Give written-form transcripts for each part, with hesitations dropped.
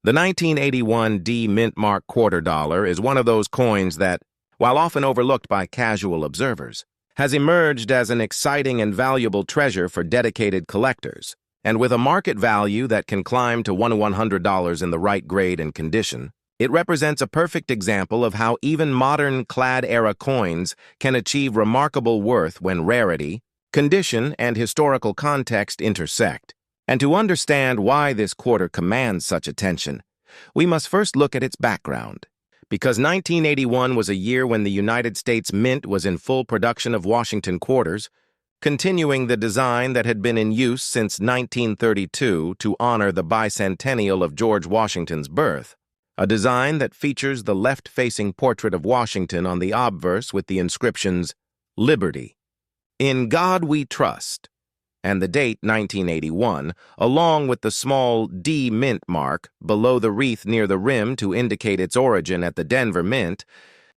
The 1981 D mint mark quarter dollar is one of those coins that, while often overlooked by casual observers, has emerged as an exciting and valuable treasure for dedicated collectors. And with a market value that can climb to $100 in the right grade and condition, it represents a perfect example of how even modern clad-era coins can achieve remarkable worth when rarity, condition, and historical context intersect. And to understand why this quarter commands such attention, we must first look at its background. Because 1981 was a year when the United States Mint was in full production of Washington quarters, continuing the design that had been in use since 1932 to honor the bicentennial of George Washington's birth, a design that features the left-facing portrait of Washington on the obverse with the inscriptions, "Liberty," "In God We Trust," and the date 1981, along with the small D mint mark below the wreath near the rim to indicate its origin at the Denver Mint,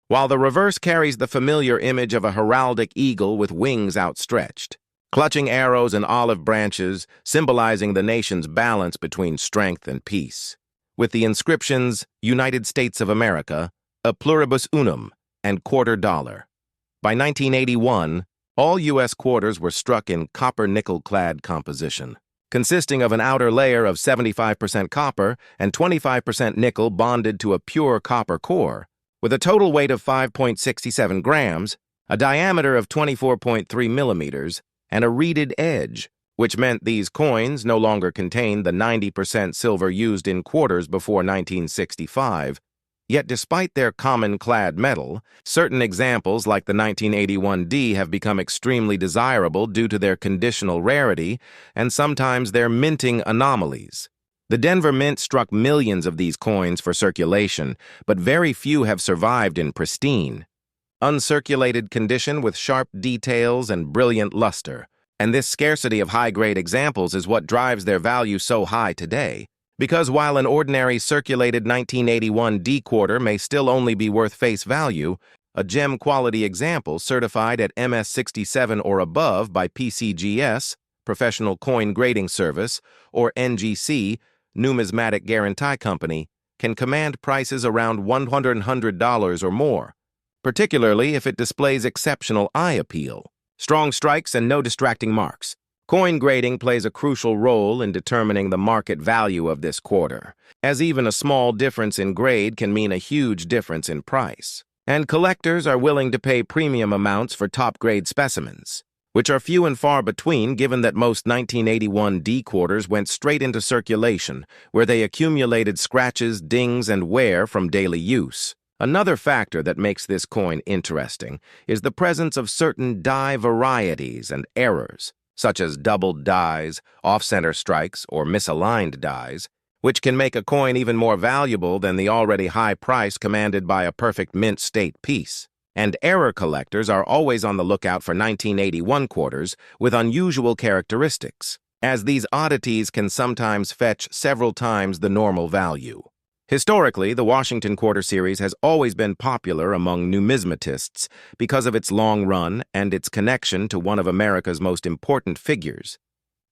while the reverse carries the familiar image of a heraldic eagle with wings outstretched, clutching arrows and olive branches, symbolizing the nation's balance between strength and peace, with the inscriptions United States of America, a pluribus unum, and quarter dollar. By 1981, all U.S. quarters were struck in copper-nickel-clad composition, consisting of an outer layer of 75% copper and 25% nickel bonded to a pure copper core, with a total weight of 5.67 grams, a diameter of 24.3 millimeters, and a reeded edge, which meant these coins no longer contained the 90% silver used in quarters before 1965. Yet despite their common clad metal, certain examples like the 1981 D have become extremely desirable due to their conditional rarity and sometimes their minting anomalies. The Denver Mint struck millions of these coins for circulation, but very few have survived in pristine, uncirculated condition with sharp details and brilliant luster. And this scarcity of high-grade examples is what drives their value so high today. Because while an ordinary circulated 1981 D quarter may still only be worth face value, a gem-quality example certified at MS67 or above by PCGS, Professional Coin Grading Service, or NGC, Numismatic Guarantee Company, can command prices around $100 or more, particularly if it displays exceptional eye appeal, strong strikes, and no distracting marks. Coin grading plays a crucial role in determining the market value of this quarter, as even a small difference in grade can mean a huge difference in price. And collectors are willing to pay premium amounts for top-grade specimens, which are few and far between given that most 1981 D quarters went straight into circulation, where they accumulated scratches, dings, and wear from daily use. Another factor that makes this coin interesting is the presence of certain die varieties and errors, such as doubled dies, off-center strikes, or misaligned dies, which can make a coin even more valuable than the already high price commanded by a perfect mint state piece. And error collectors are always on the lookout for 1981 quarters with unusual characteristics, as these oddities can sometimes fetch several times the normal value. Historically, the Washington Quarter Series has always been popular among numismatists because of its long run and its connection to one of America's most important figures.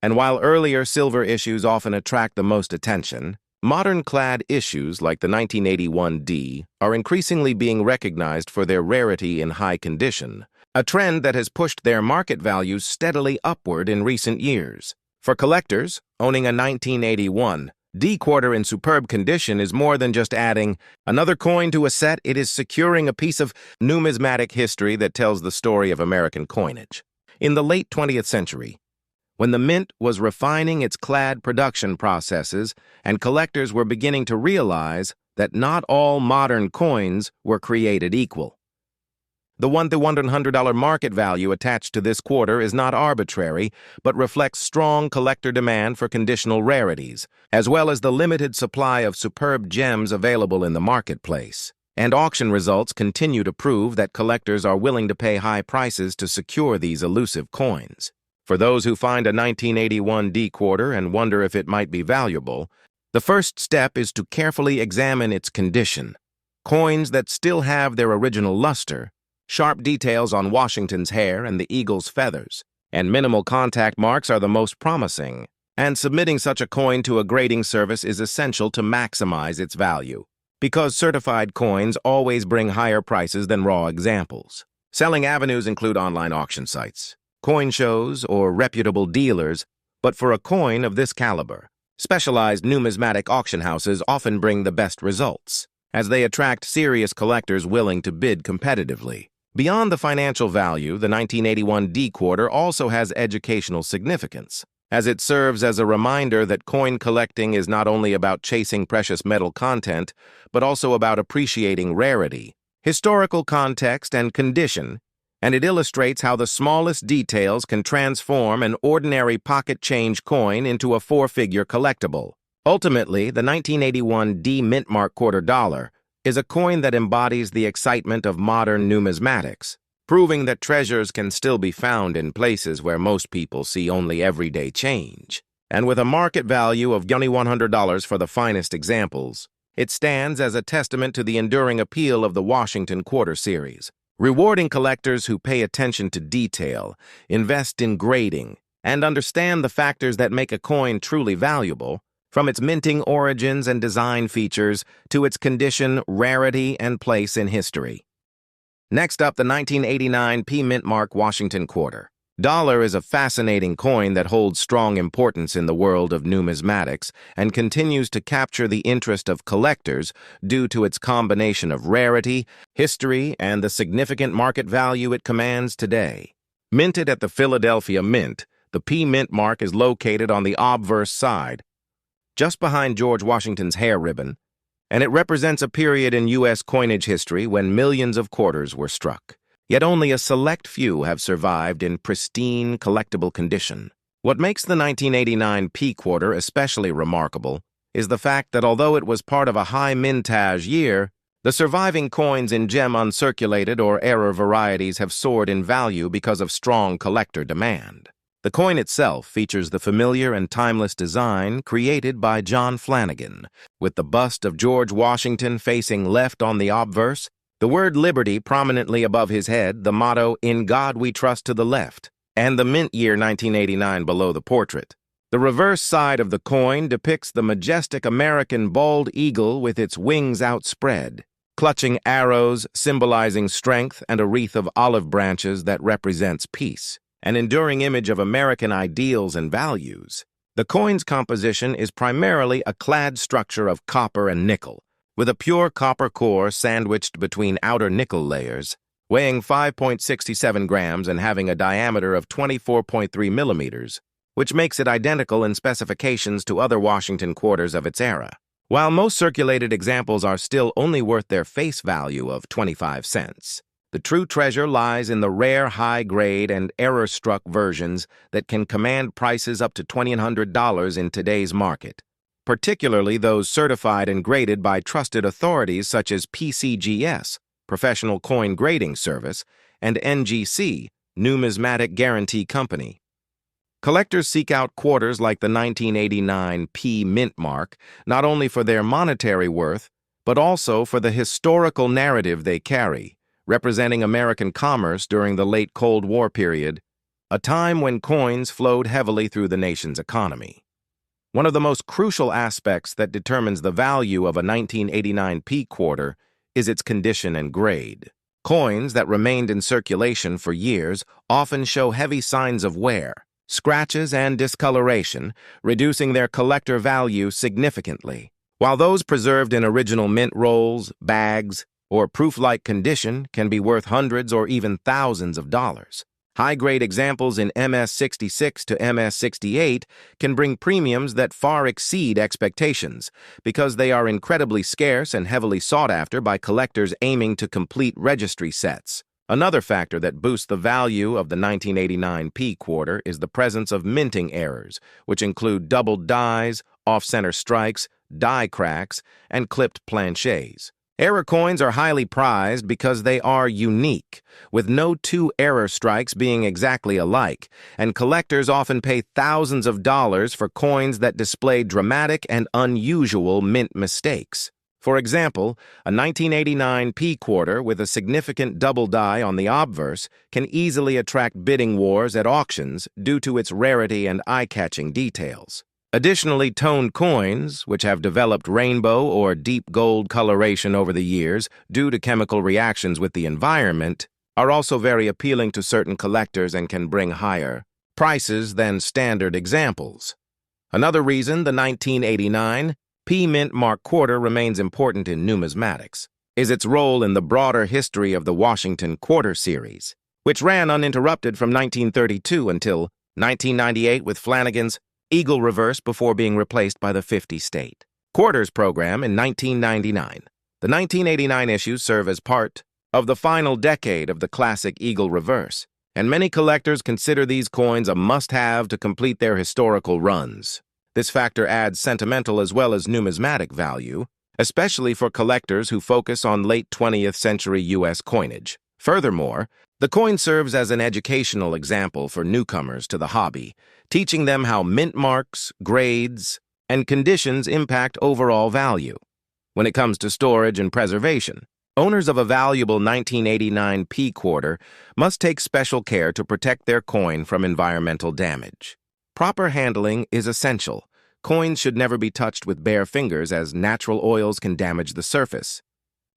And while earlier silver issues often attract the most attention, modern clad issues like the 1981 D are increasingly being recognized for their rarity in high condition, a trend that has pushed their market values steadily upward in recent years. For collectors, owning a 1981 D quarter in superb condition is more than just adding another coin to a set. It is securing a piece of numismatic history that tells the story of American coinage. In the late 20th century, when the mint was refining its clad production processes and collectors were beginning to realize that not all modern coins were created equal. The $100 market value attached to this quarter is not arbitrary, but reflects strong collector demand for conditional rarities, as well as the limited supply of superb gems available in the marketplace. And auction results continue to prove that collectors are willing to pay high prices to secure these elusive coins. For those who find a 1981 D quarter and wonder if it might be valuable, the first step is to carefully examine its condition. Coins that still have their original luster, sharp details on Washington's hair and the eagle's feathers, and minimal contact marks are the most promising. and submitting such a coin to a grading service is essential to maximize its value, because certified coins always bring higher prices than raw examples. Selling avenues include online auction sites, coin shows, or reputable dealers, but for a coin of this caliber, specialized numismatic auction houses often bring the best results, as they attract serious collectors willing to bid competitively. Beyond the financial value, the 1981 D quarter also has educational significance, as it serves as a reminder that coin collecting is not only about chasing precious metal content, but also about appreciating rarity, historical context, and condition, and it illustrates how the smallest details can transform an ordinary pocket change coin into a four-figure collectible. Ultimately, the 1981 D mint mark quarter dollar is a coin that embodies the excitement of modern numismatics, proving that treasures can still be found in places where most people see only everyday change. And with a market value of only $100 for the finest examples, it stands as a testament to the enduring appeal of the Washington Quarter series, rewarding collectors who pay attention to detail, invest in grading, and understand the factors that make a coin truly valuable, from its minting origins and design features to its condition, rarity, and place in history. Next up, the 1989 P Mint Mark Washington Quarter dollar is a fascinating coin that holds strong importance in the world of numismatics and continues to capture the interest of collectors due to its combination of rarity, history, and the significant market value it commands today. Minted at the Philadelphia Mint, the P Mint Mark is located on the obverse side, just behind George Washington's hair ribbon, and it represents a period in U.S. coinage history when millions of quarters were struck. Yet only a select few have survived in pristine, collectible condition. What makes the 1989 P quarter especially remarkable is the fact that although it was part of a high mintage year, the surviving coins in gem uncirculated or error varieties have soared in value because of strong collector demand. The coin itself features the familiar and timeless design created by John Flanagan, with the bust of George Washington facing left on the obverse, the word Liberty prominently above his head, the motto, "In God We Trust," to the left, and the mint year 1989 below the portrait. The reverse side of the coin depicts the majestic American bald eagle with its wings outspread, clutching arrows symbolizing strength and a wreath of olive branches that represents peace, an enduring image of American ideals and values. The coin's composition is primarily a clad structure of copper and nickel, with a pure copper core sandwiched between outer nickel layers, weighing 5.67 grams and having a diameter of 24.3 millimeters, which makes it identical in specifications to other Washington quarters of its era. While most circulated examples are still only worth their face value of 25 cents, the true treasure lies in the rare high-grade and error-struck versions that can command prices up to $2,100 in today's market, particularly those certified and graded by trusted authorities such as PCGS, Professional Coin Grading Service, and NGC, Numismatic Guarantee Company. Collectors seek out quarters like the 1989 P Mint Mark, not only for their monetary worth, but also for the historical narrative they carry, representing American commerce during the late Cold War period, a time when coins flowed heavily through the nation's economy. One of the most crucial aspects that determines the value of a 1989 P quarter is its condition and grade. Coins that remained in circulation for years often show heavy signs of wear, scratches, and discoloration, reducing their collector value significantly. While those preserved in original mint rolls, bags, or proof-like condition can be worth hundreds or even thousands of dollars. High-grade examples in MS-66 to MS-68 can bring premiums that far exceed expectations because they are incredibly scarce and heavily sought after by collectors aiming to complete registry sets. Another factor that boosts the value of the 1989 P quarter is the presence of minting errors, which include doubled dies, off-center strikes, die cracks, and clipped planchets. Error coins are highly prized because they are unique, with no two error strikes being exactly alike, and collectors often pay thousands of dollars for coins that display dramatic and unusual mint mistakes. For example, a 1989 P quarter with a significant double die on the obverse can easily attract bidding wars at auctions due to its rarity and eye-catching details. Additionally, toned coins, which have developed rainbow or deep gold coloration over the years due to chemical reactions with the environment, are also very appealing to certain collectors and can bring higher prices than standard examples. Another reason the 1989 P Mint Mark Quarter remains important in numismatics is its role in the broader history of the Washington Quarter series, which ran uninterrupted from 1932 until 1998 with Flanagan's Eagle Reverse before being replaced by the 50-state Quarters program in 1999. The 1989 issues serve as part of the final decade of the classic Eagle Reverse, and many collectors consider these coins a must-have to complete their historical runs. This factor adds sentimental as well as numismatic value, especially for collectors who focus on late 20th century U.S. coinage. Furthermore, the coin serves as an educational example for newcomers to the hobby, teaching them how mint marks, grades, and conditions impact overall value. When it comes to storage and preservation, owners of a valuable 1989 P quarter must take special care to protect their coin from environmental damage. Proper handling is essential. Coins should never be touched with bare fingers as natural oils can damage the surface.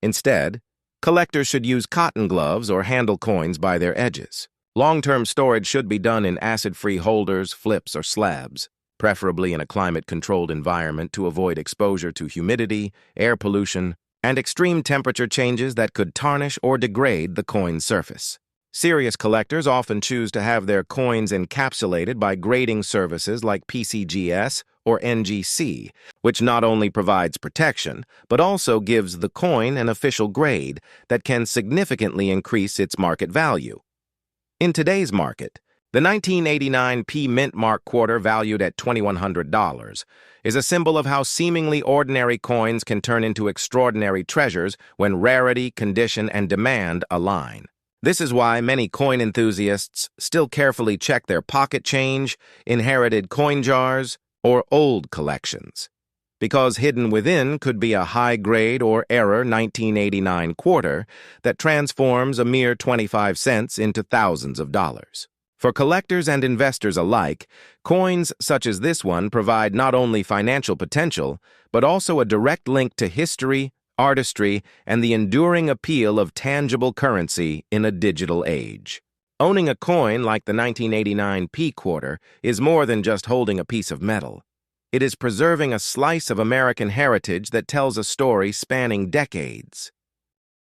Instead, collectors should use cotton gloves or handle coins by their edges. Long-term storage should be done in acid-free holders, flips, or slabs, preferably in a climate-controlled environment to avoid exposure to humidity, air pollution, and extreme temperature changes that could tarnish or degrade the coin's surface. Serious collectors often choose to have their coins encapsulated by grading services like PCGS or NGC, which not only provides protection, but also gives the coin an official grade that can significantly increase its market value. In today's market, the 1989 P Mint Mark Quarter, valued at $2,100, is a symbol of how seemingly ordinary coins can turn into extraordinary treasures when rarity, condition, and demand align. This is why many coin enthusiasts still carefully check their pocket change, inherited coin jars, or old collections, because hidden within could be a high-grade or error 1989 quarter that transforms a mere 25 cents into thousands of dollars. For collectors and investors alike, coins such as this one provide not only financial potential, but also a direct link to history, artistry, and the enduring appeal of tangible currency in a digital age. Owning a coin like the 1989 P quarter is more than just holding a piece of metal. It is preserving a slice of American heritage that tells a story spanning decades.